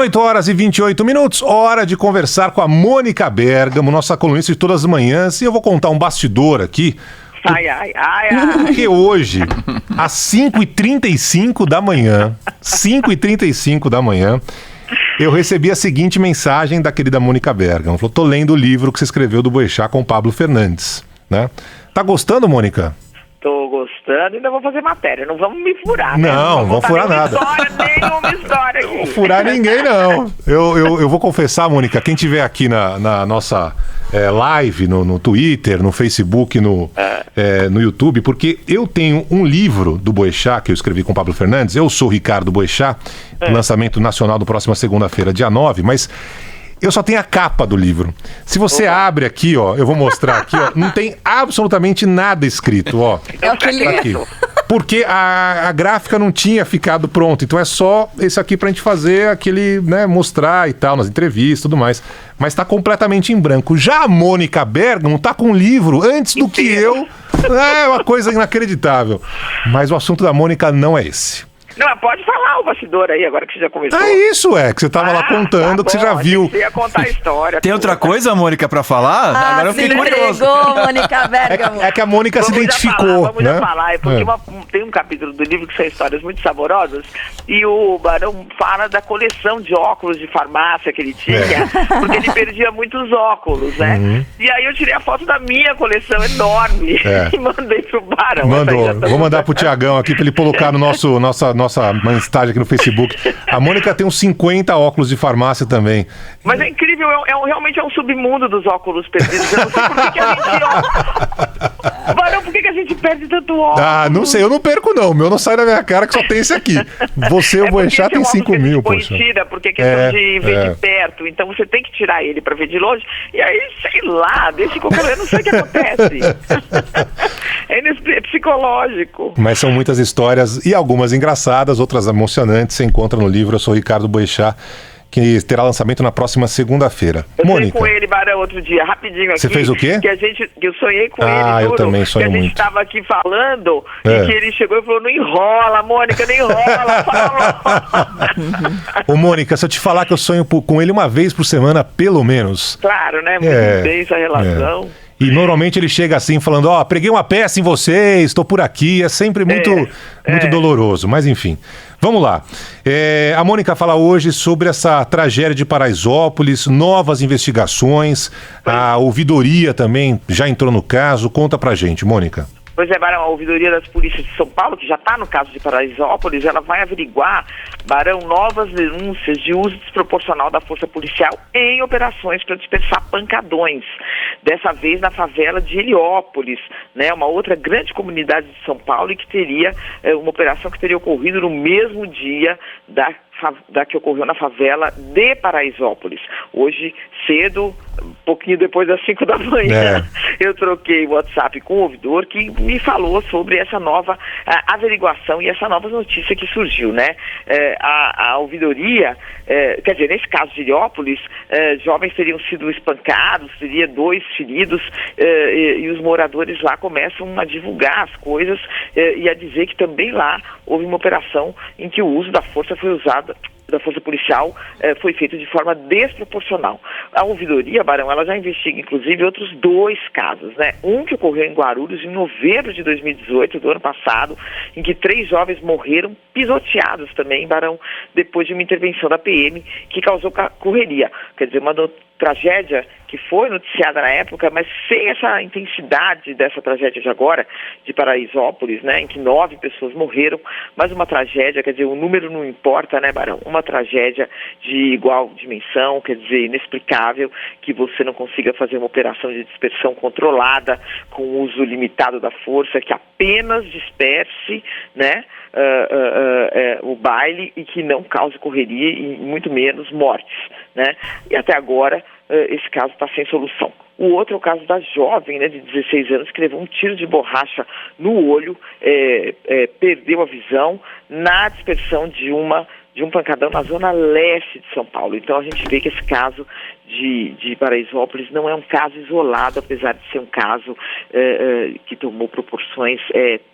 8h28, hora de conversar com a Mônica Bergamo, nossa colunista de todas as manhãs, e eu vou contar um bastidor aqui. Ai. Porque hoje, às 5h35 da manhã, eu recebi a seguinte mensagem da querida Mônica Bergamo. Falou, tô lendo o livro que você escreveu do Boechat com o Pablo Fernandes, né? Tá gostando, Mônica? Tô gostando e ainda vou fazer matéria. Não vamos me furar, né? Não vamos furar nada. Nenhuma história aqui. Não vou furar ninguém, não. Eu vou confessar, Mônica, quem tiver aqui na nossa live, no Twitter, no Facebook, no YouTube, porque eu tenho um livro do Boechat que eu escrevi com o Pablo Fernandes. Eu sou Ricardo Boechat, lançamento nacional do próxima segunda-feira, dia 9, mas eu só tenho a capa do livro. Se você abre aqui, ó, eu vou mostrar aqui, ó, não tem absolutamente nada escrito, ó. É o que ele aqui. Porque a gráfica não tinha ficado pronta, então é só esse aqui pra gente fazer aquele, né, mostrar e tal, nas entrevistas e tudo mais. Mas tá completamente em branco. Já a Mônica Bergamo tá com um livro antes do que eu. É uma coisa inacreditável. Mas o assunto da Mônica não é esse. Não, pode falar o bastidor aí, agora que você já começou. É isso, que você tava lá contando, tá que você já viu. Você ia contar a história. Tem outra coisa, Mônica, pra falar? Agora eu fiquei curioso. Mônica Bergamo. É que a Mônica se identificou, vamos já falar, porque tem um capítulo do livro que são histórias muito saborosas, e o Barão fala da coleção de óculos de farmácia que ele tinha, porque ele perdia muitos óculos, né? E aí eu tirei a foto da minha coleção enorme e mandei pro Barão. Mandou. Vou mandar pro Tiagão aqui pra ele colocar no nossa mensagem aqui no Facebook. A Mônica tem uns 50 óculos de farmácia também. Mas é incrível, realmente é um submundo dos óculos perdidos. Eu não sei por que a gente... Barão, por que a gente perde tanto óculos? Ah, não sei, eu não perco não. O meu não sai da minha cara, que só tem esse aqui. Você, o Boechat, tem 5 mil, poxa. Tira, porque é questão de ver de perto. Então você tem que tirar ele pra ver de longe. E aí, sei lá, deixa qualquer... Eu não sei o que acontece. É psicológico. Mas são muitas histórias e algumas engraçadas, outras emocionantes. Você encontra no livro. Eu sou Ricardo Boechat, que terá lançamento na próxima segunda-feira. Eu Mônica, sonhei com ele, Barão, outro dia, rapidinho aqui. Você fez o quê? Que eu sonhei com ele, juro, eu também sonhei muito. Que a gente estava aqui falando e que ele chegou e falou, não enrola, Mônica, não enrola, fala. Ô, Mônica, se eu te falar que eu sonho com ele uma vez por semana, pelo menos. Claro, né? Muito intensa a relação. E normalmente ele chega assim falando, preguei uma peça em vocês, estou por aqui, é sempre muito doloroso, mas enfim. Vamos lá. A Mônica fala hoje sobre essa tragédia de Paraisópolis, novas investigações, a ouvidoria também já entrou no caso. Conta pra gente, Mônica. Pois é, Barão, a ouvidoria das polícias de São Paulo, que já está no caso de Paraisópolis, ela vai averiguar, Barão, novas denúncias de uso desproporcional da força policial em operações para dispersar pancadões. Dessa vez na favela de Heliópolis, né, uma outra grande comunidade de São Paulo, e que teria uma operação que teria ocorrido no mesmo dia da que ocorreu na favela de Paraisópolis. Hoje, cedo, um pouquinho depois das 5 da manhã, eu troquei o WhatsApp com o ouvidor que me falou sobre essa nova averiguação e essa nova notícia que surgiu, né? A ouvidoria, quer dizer, nesse caso de Heliópolis, jovens teriam sido espancados, teria 2 feridos, e os moradores lá começam a divulgar as coisas e a dizer que também lá houve uma operação em que o uso da força foi usado, da força policial, foi feito de forma desproporcional. A ouvidoria, Barão, ela já investiga, inclusive, outros 2 casos, né? Um que ocorreu em Guarulhos em novembro de 2018, do ano passado, em que 3 jovens morreram pisoteados também, Barão, depois de uma intervenção da PM que causou correria. Quer dizer, uma tragédia que foi noticiada na época, mas sem essa intensidade dessa tragédia de agora, de Paraisópolis, né, em que 9 pessoas morreram, mas uma tragédia, quer dizer, o número não importa, né, Barão? Uma tragédia de igual dimensão, quer dizer, inexplicável, que você não consiga fazer uma operação de dispersão controlada, com uso limitado da força, que apenas disperse, né, o baile e que não cause correria e muito menos mortes, né? E até agora esse caso está sem solução. O outro é o caso da jovem, né, de 16 anos, que levou um tiro de borracha no olho, perdeu a visão na dispersão de uma de um pancadão na zona leste de São Paulo. Então a gente vê que esse caso de Paraisópolis não é um caso isolado, apesar de ser um caso que tomou proporções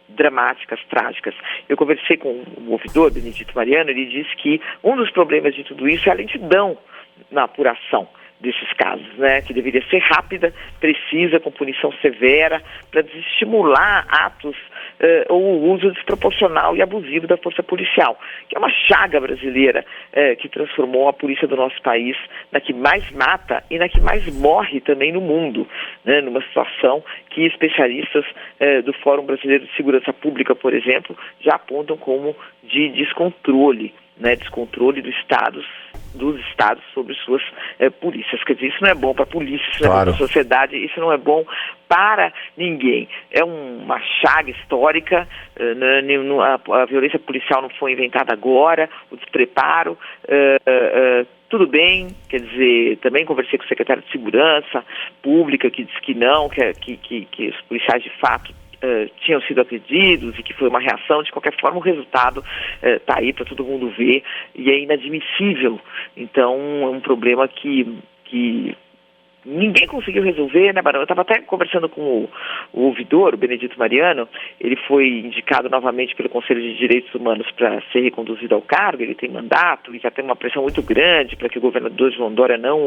dramáticas, trágicas. Eu conversei com o ouvidor, Benedito Mariano, ele disse que um dos problemas de tudo isso é a lentidão na apuração desses casos, né, que deveria ser rápida, precisa, com punição severa, para desestimular atos ou o uso desproporcional e abusivo da força policial, que é uma chaga brasileira que transformou a polícia do nosso país na que mais mata e na que mais morre também no mundo, né, numa situação que especialistas do Fórum Brasileiro de Segurança Pública, por exemplo, já apontam como de descontrole, né, descontrole dos estados sobre suas polícias. Quer dizer, isso não é bom para a polícia, isso não é bom para a sociedade, isso não é bom para ninguém. É uma chaga histórica, a violência policial não foi inventada agora, o despreparo, tudo bem, quer dizer, também conversei com o secretário de Segurança Pública, que disse que não, que os policiais de fato tinham sido agredidos e que foi uma reação. De qualquer forma, o resultado está aí para todo mundo ver e é inadmissível. Então, é um problema que ninguém conseguiu resolver, né, Barão? Eu estava até conversando com o ouvidor, o Benedito Mariano. Ele foi indicado novamente pelo Conselho de Direitos Humanos para ser reconduzido ao cargo. Ele tem mandato e já tem uma pressão muito grande para que o governador João Dória não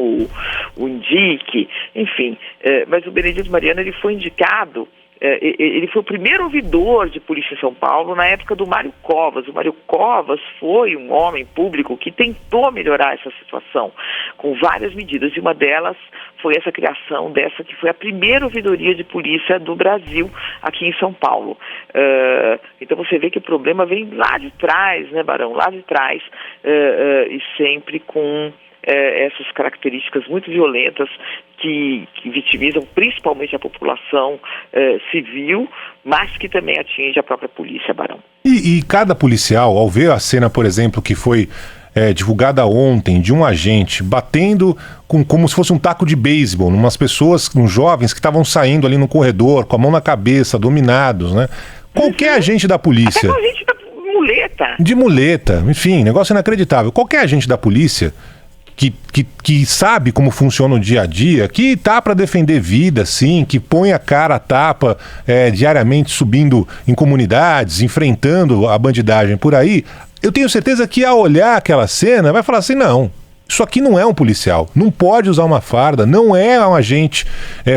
o indique. Enfim, mas o Benedito Mariano, ele foi indicado. Ele foi o primeiro ouvidor de polícia em São Paulo na época do Mário Covas. O Mário Covas foi um homem público que tentou melhorar essa situação com várias medidas, e uma delas foi essa criação dessa que foi a primeira ouvidoria de polícia do Brasil aqui em São Paulo. Então você vê que o problema vem lá de trás, né, Barão? Lá de trás, e sempre com essas características muito violentas que vitimizam principalmente a população civil, mas que também atinge a própria polícia, Barão. E cada policial, ao ver a cena, por exemplo, que foi divulgada ontem, de um agente batendo como se fosse um taco de beisebol, umas pessoas, uns jovens que estavam saindo ali no corredor, com a mão na cabeça, dominados, né? Qualquer agente da polícia... Até com agente da muleta. De muleta, enfim, negócio inacreditável. Qualquer agente da polícia... Que sabe como funciona o dia a dia, que tá para defender vida, sim, que põe a cara a tapa diariamente subindo em comunidades, enfrentando a bandidagem por aí, eu tenho certeza que ao olhar aquela cena vai falar assim, não, isso aqui não é um policial, não pode usar uma farda, não é um agente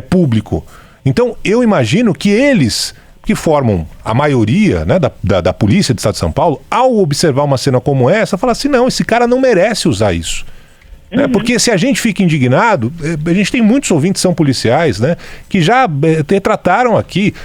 público. Então eu imagino que eles, que formam a maioria, né, da polícia do estado de São Paulo, ao observar uma cena como essa, falar assim, não, esse cara não merece usar isso. Porque se a gente fica indignado, a gente tem muitos ouvintes que são policiais, né, que já trataram aqui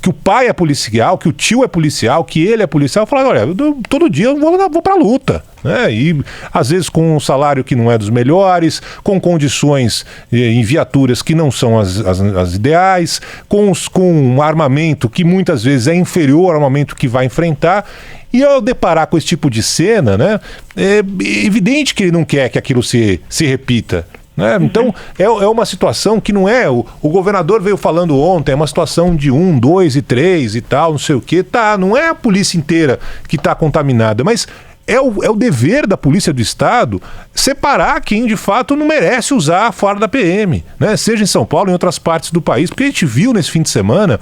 que o pai é policial, que o tio é policial, que ele é policial, falaram, olha, todo dia eu vou pra luta, né? E às vezes com um salário que não é dos melhores, com condições em viaturas que não são as ideais, com um armamento que muitas vezes é inferior ao armamento que vai enfrentar. E ao deparar com esse tipo de cena, né, é evidente que ele não quer que aquilo se repita. Né? Então é uma situação que não é, o governador veio falando ontem, é uma situação de 1, 2 e 3 e tal, não sei o que, não é a polícia inteira que está contaminada, mas é o dever da polícia do estado separar quem de fato não merece usar a farda da PM, né? Seja em São Paulo ou em outras partes do país, porque a gente viu nesse fim de semana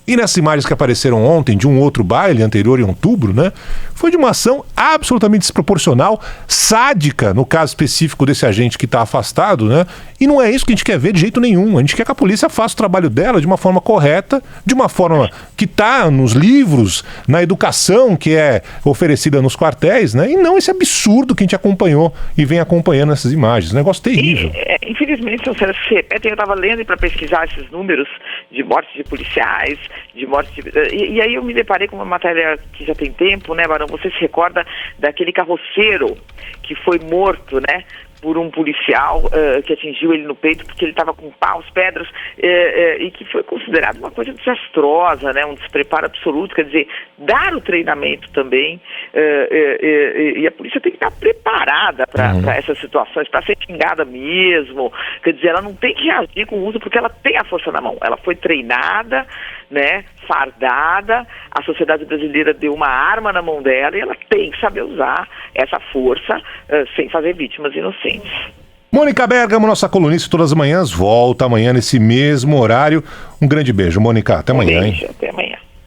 e nessas imagens que apareceram ontem de um outro baile anterior em outubro, né? Foi de uma ação absolutamente desproporcional, sádica, no caso específico desse agente que está afastado, né? E não é isso que a gente quer ver de jeito nenhum. A gente quer que a polícia faça o trabalho dela de uma forma correta, de uma forma que está nos livros, na educação que é oferecida nos quartéis, né? E não esse absurdo que a gente acompanhou e vem acompanhando essas imagens. Negócio terrível. Infelizmente, são cenas que se repetem. Eu estava lendo para pesquisar esses números de mortes de policiais, de mortes de... E aí eu me deparei com uma matéria que já tem tempo, né, Barão? Você se recorda daquele carroceiro que foi morto, né, por um policial que atingiu ele no peito porque ele estava com paus, pedras, e que foi considerado uma coisa desastrosa, né, um despreparo absoluto. Quer dizer, dar o treinamento também, e a polícia tem que estar preparada para essas situações, para ser xingada mesmo. Quer dizer, ela não tem que reagir com o uso porque ela tem a força na mão. Ela foi treinada, né, fardada, a sociedade brasileira deu uma arma na mão dela e ela tem que saber usar essa força sem fazer vítimas inocentes. Mônica Bergamo, nossa colunista todas as manhãs, volta amanhã nesse mesmo horário. Um grande beijo, Mônica. Até amanhã, hein? Até amanhã.